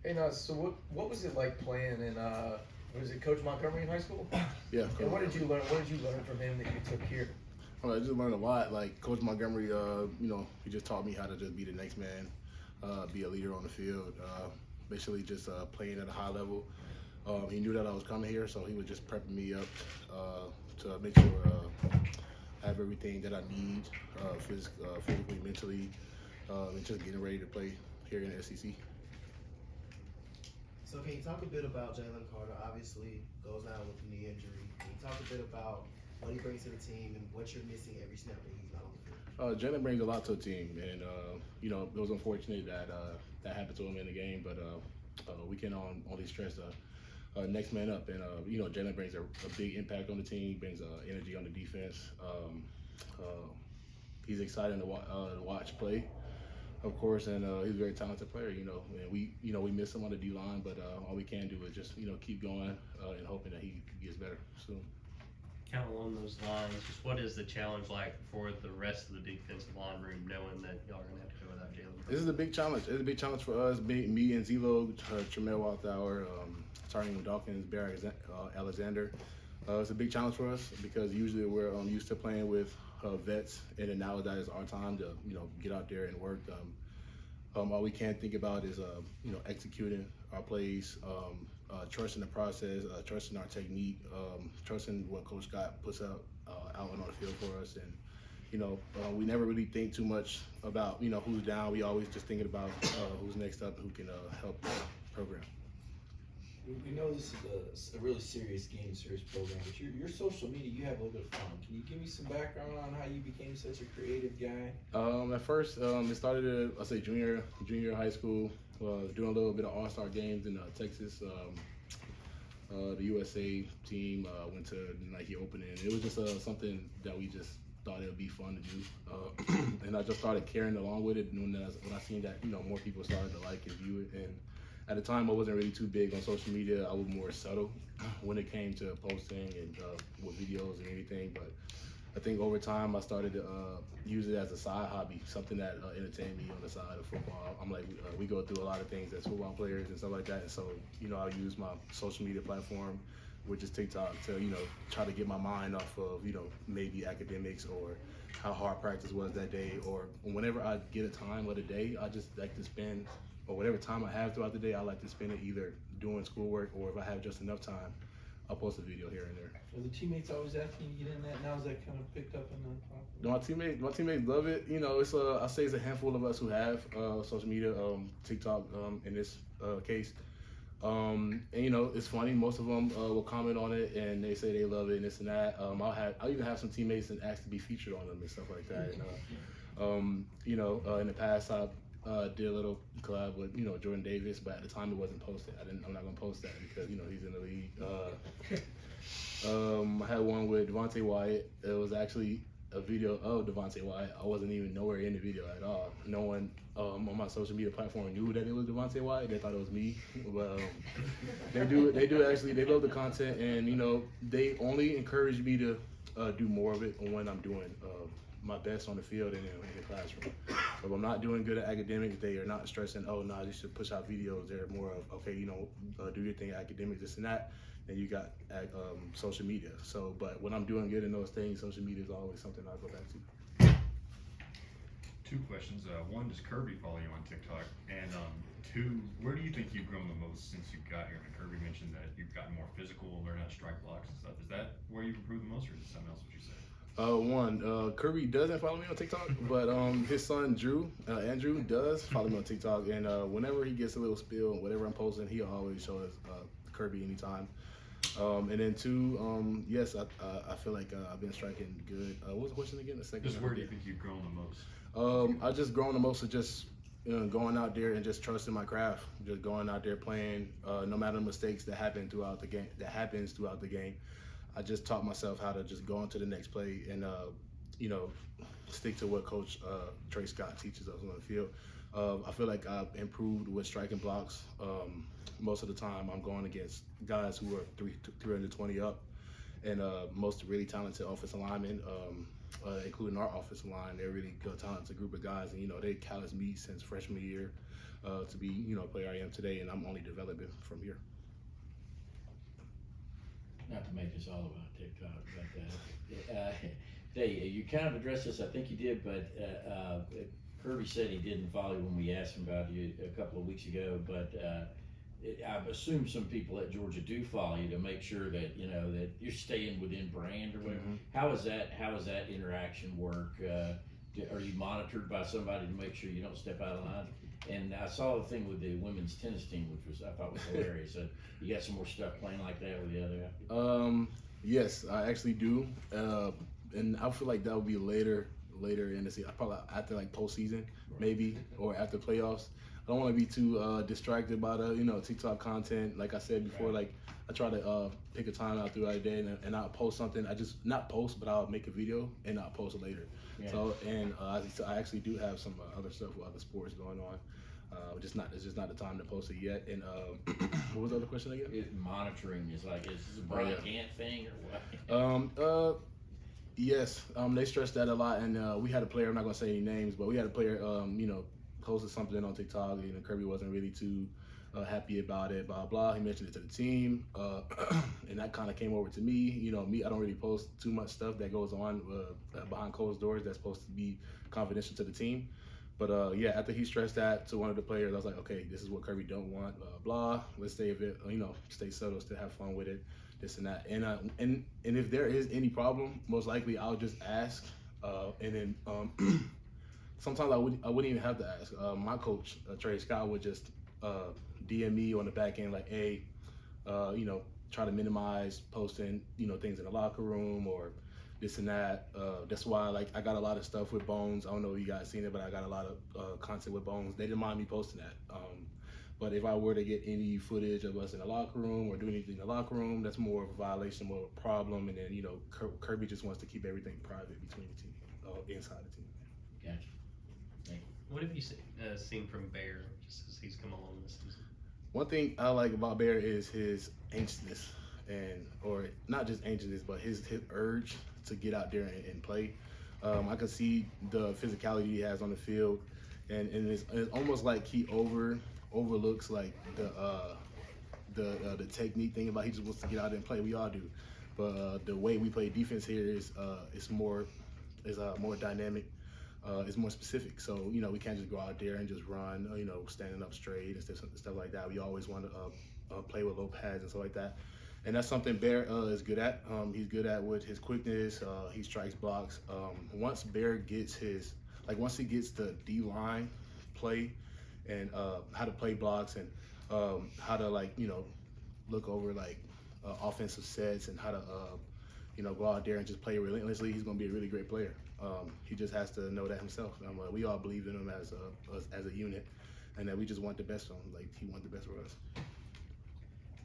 Hey, Nas, so what was it like playing in was it Coach Montgomery in high school? Yeah, And Coach what did Montgomery. you learn? What did you learn from him that you took here? I just learned a lot. Like Coach Montgomery, he just taught me how to just be the next man, be a leader on the field. Basically, just playing at a high level. He knew that I was coming here, so he was just prepping me up to make sure I have everything that I need, physically, mentally, and just getting ready to play here in the SEC. So can you talk a bit about Jalen Carter? Obviously, goes down with the knee injury. Can you talk a bit about what he brings to the team and what you're missing every snap that he's not on the field? Jalen brings a lot to the team, and it was unfortunate that that happened to him in the game, but we can only stress next man up. And Jalen brings a big impact on the team, brings energy on the defense. Uh, he's exciting to watch play, of course, and he's a very talented player. And we miss him on the D line, but all we can do is just keep going and hoping that he gets better soon. Kind of along those lines, just what is the challenge like for the rest of the defensive line room, knowing that y'all are gonna have to go without Jalen? This is a big challenge. It's a big challenge for us, me and Zelo, Tremel Walthour, starting with Dawkins, Barry Alexander. It's a big challenge for us because usually we're used to playing with vets, and then nowadays it's our time to get out there and work. All we can think about is executing our plays, trusting the process, trusting our technique, trusting what Coach Scott puts out on the field for us, and we never really think too much about who's down. We always just thinking about who's next up, who can help the program. We know this is a really serious game, serious program, but your social media, you have a little bit of fun. Can you give me some background on how you became such a creative guy? At first, it started at, I say junior high school, doing a little bit of all-star games in Texas. The USA team went to the Nike Opening. It was just something that we just thought it would be fun to do, and I just started carrying along with it. When I seen that more people started to like and view it, and at the time I wasn't really too big on social media. I was more subtle when it came to posting and with videos and everything. But I think over time I started to use it as a side hobby, something that entertained me on the side of football. I'm like, we go through a lot of things as football players and stuff like that. And so, I use my social media platform, which is TikTok, to, try to get my mind off of, maybe academics or how hard practice was that day. Or whenever I get a time of the day, I just like to spend, or whatever time I have throughout the day, I like to spend it either doing schoolwork, or if I have just enough time, I'll post a video here and there. Are the teammates always asking you to get in that? Now is that kind of picked up in the My teammates love it. It's I say it's a handful of us who have social media, TikTok in this case. And it's funny. Most of them will comment on it and they say they love it and this and that. I'll even have some teammates and ask to be featured on them and stuff like that. And in the past I did a little collab with Jordan Davis, but at the time it wasn't posted. I'm not gonna post that because he's in the league. I had one with Devontae Wyatt. It was actually a video of Devontae Wyatt. I wasn't even nowhere in the video at all. No one on my social media platform knew that it was Devontae Wyatt. They thought it was me. But they do actually. They love the content, and they only encourage me to do more of it when I'm doing my best on the field and in the classroom. If I'm not doing good at academics, they are not stressing, oh, no, you should push out videos. They're more of, okay, do your thing at academics, this and that, and you got social media. So, but when I'm doing good in those things, social media is always something I go back to. Two questions. One, does Kirby follow you on TikTok? And two, where do you think you've grown the most since you got here? And Kirby mentioned that you've gotten more physical, learned how to strike blocks and stuff. Is that where you've improved the most, or is it something else what you say? Kirby doesn't follow me on TikTok, but his son Andrew does follow me on TikTok, and whenever he gets a little spill, whatever I'm posting, he'll always show us Kirby anytime. And then two, yes, I feel like I've been striking good. What was the question again? The second. Just where do you think you've grown the most? I just grown the most of just going out there and just trusting my craft, just going out there playing, no matter the mistakes that happen throughout the game. I just taught myself how to just go on to the next play and stick to what Coach Trey Scott teaches us on the field. I feel like I've improved with striking blocks. Most of the time, I'm going against guys who are 320 up, and most really talented offensive linemen, including our offensive line. They're really good, talented group of guys, and they callous me since freshman year. to be, you know, a player I am today, and I'm only developing from here. Not to make this all about TikTok, but Dave, you kind of addressed this, I think you did, but Kirby said he didn't follow you when we asked him about you a couple of weeks ago, but I've assumed some people at Georgia do follow you to make sure that, you know, that you're staying within brand or whatever. Mm-hmm. How is that interaction work? Are you monitored by somebody to make sure you don't step out of line? And I saw the thing with the women's tennis team, which I thought was hilarious. So you got some more stuff playing like that with the other guy? Yes, I actually do. And I feel like that would be later in the season. Probably after like postseason, maybe, or after playoffs. I don't want to be too distracted by the, you know, TikTok content. Like I said before, like I try to pick a time out throughout the day and I'll post something. I just not post, but I'll make a video and I'll post it later. Yeah. So and I actually do have some other stuff with other sports going on. It's just not the time to post it yet. And what was the other question again? Monitoring is like, is this a Brian Gant thing or what? Yes, they stressed that a lot, and we had a player. I'm not gonna say any names, but we had a player, you know, posted something on TikTok. You know, Kirby wasn't really too happy about it. Blah blah. He mentioned it to the team, and that kind of came over to me. You know, I don't really post too much stuff that goes on behind closed doors that's supposed to be confidential to the team. But yeah, after he stressed that to one of the players, I was like, okay, this is what Kirby don't want. Blah. Let's stay a bit, you know, stay subtle, still have fun with it. This and that, and if there is any problem, most likely I'll just ask, and then sometimes I wouldn't even have to ask. My coach, Trey Scott, would just DM me on the back end like, hey, you know, try to minimize posting, you know, things in the locker room or this and that. That's why, like, I got a lot of stuff with Bones. I don't know if you guys seen it, but I got a lot of content with Bones. They didn't mind me posting that. But if I were to get any footage of us in the locker room or do anything in the locker room, that's more of a violation, more of a problem. And then, you know, Kirby just wants to keep everything private between the team, inside the team. Gotcha. What have you seen from Bear just as he's come along this season? One thing I like about Bear is his anxiousness, or not just anxiousness, but his urge to get out there and play. I can see the physicality he has on the field, and it's almost like he overlooks like the technique thing about he just wants to get out there and play. We all do, but the way we play defense here is more dynamic. It's more specific. So you know we can't just go out there and just run. You know, standing up straight and stuff like that. We always want to play with low pads and stuff like that. And that's something Bear is good at. He's good at with his quickness. He strikes blocks. Once Bear gets once he gets the D-line play and how to play blocks and how to look over offensive sets and how to go out there and just play relentlessly, he's gonna be a really great player. He just has to know that himself. We all believe in him as a unit, and that we just want the best for him. Like he wants the best for us.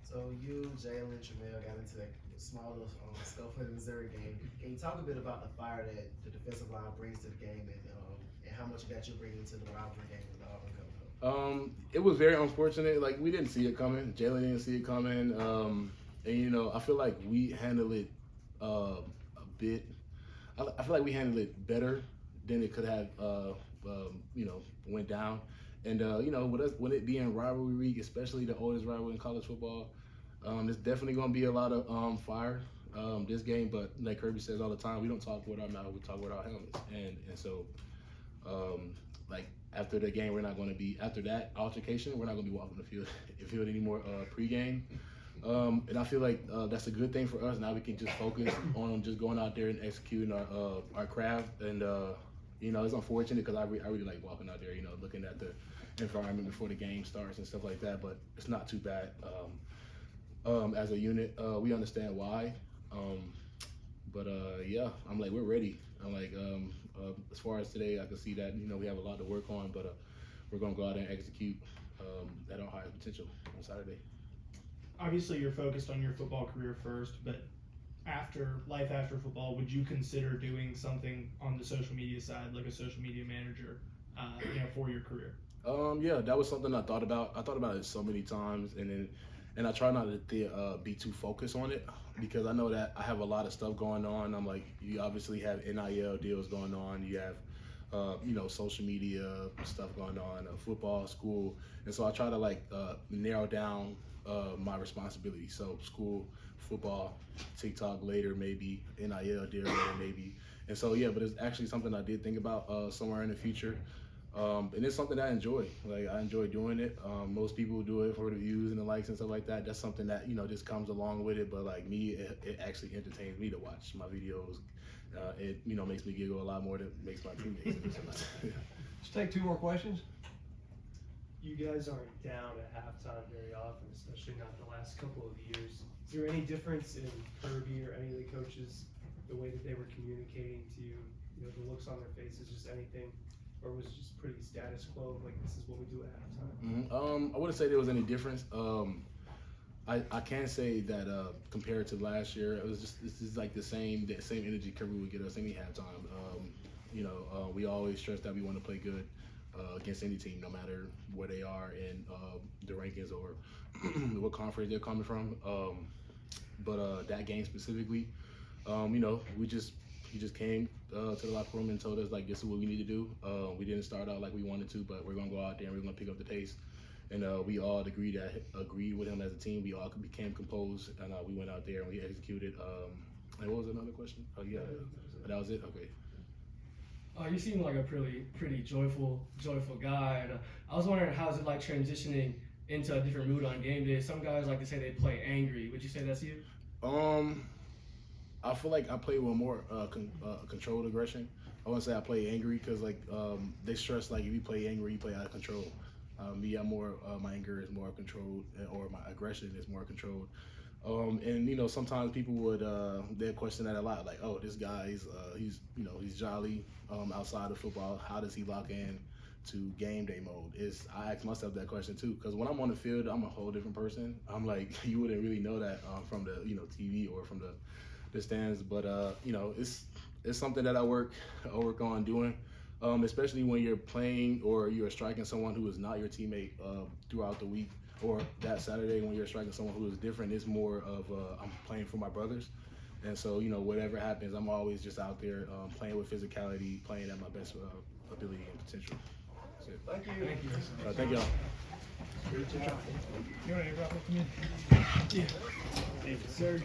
So you, Jalen, Tramel got into that small little stuff in the Missouri game. Can you talk a bit about the fire that the defensive line brings to the game and how much of that you're bringing to the rivalry game with the Auburn coming up? It was very unfortunate. Like we didn't see it coming. Jalen didn't see it coming. And I feel like we handled it a bit. I feel like we handled it better than it could have. Went down. And with it being rivalry week, especially the oldest rivalry in college football, there's definitely going to be a lot of fire this game. But like Kirby says all the time, we don't talk with our mouth, we talk with our helmets. And so, after the game, after that altercation, we're not going to be walking the field anymore pregame. And I feel like that's a good thing for us. Now we can just focus on just going out there and executing our craft. And it's unfortunate because I really like walking out there, looking at the environment before the game starts and stuff like that. But it's not too bad. As a unit, we understand why. I'm like, we're ready. I'm like, as far as today, I can see that, we have a lot to work on, but we're going to go out and execute at our highest potential on Saturday. Obviously, you're focused on your football career first, but after football, would you consider doing something on the social media side, like a social media manager, for your career? Yeah, that was something I thought about. I thought about it so many times, and I try not to be too focused on it because I know that I have a lot of stuff going on. I'm like, you obviously have NIL deals going on. You have social media stuff going on, football, school, and so I try to like narrow down my responsibilities. So school, football, TikTok later maybe, NIL deal later maybe, and so yeah. But it's actually something I did think about somewhere in the future. And it's something that I enjoy. Like I enjoy doing it. Most people do it for the views and the likes and stuff like that. That's something that just comes along with it. But like me, it actually entertains me to watch my videos. It makes me giggle a lot more than it makes my teammates. Let's take 2 more questions. You guys aren't down at halftime very often, especially not the last couple of years. Is there any difference in Kirby or any of the coaches, the way that they were communicating to you, the looks on their faces, just anything? Or was it just pretty status quo, like this is what we do at halftime? I wouldn't say there was any difference. I can say that compared to last year, it was just this is like the same energy Kirby would get us any halftime. We always stress that we want to play good against any team, no matter where they are in the rankings or what conference they're coming from. But that game specifically, he just came to the locker room and told us like this is what we need to do. We didn't start out like we wanted to, but we're gonna go out there and we're gonna pick up the pace. And we all agreed with him as a team. We all became composed, and we went out there and we executed. And what was another question? Oh yeah, that was it. Okay. You seem like a pretty joyful guy, and I was wondering how is it like transitioning into a different mood on game day? Some guys like to say they play angry. Would you say that's you? I feel like I play with more controlled aggression. I wouldn't say I play angry because like they stress like if you play angry, you play out of control. Me, I'm more my anger is more controlled, or my aggression is more controlled. And sometimes people would they question that a lot, like, oh, this guy he's jolly outside of football. How does he lock in to game day mode? I ask myself that question too, because when I'm on the field, I'm a whole different person. I'm like you wouldn't really know that from the TV or from the stands, but it's something that I work on doing. Especially when you're playing or you're striking someone who is not your teammate throughout the week, or that Saturday when you're striking someone who is different. It's more of I'm playing for my brothers, and so whatever happens, I'm always just out there playing with physicality, playing at my best ability and potential. That's it. Thank you. Thank you. Thank y'all. Great job. You want to wrap up the meeting? Yeah. Thank you, sir.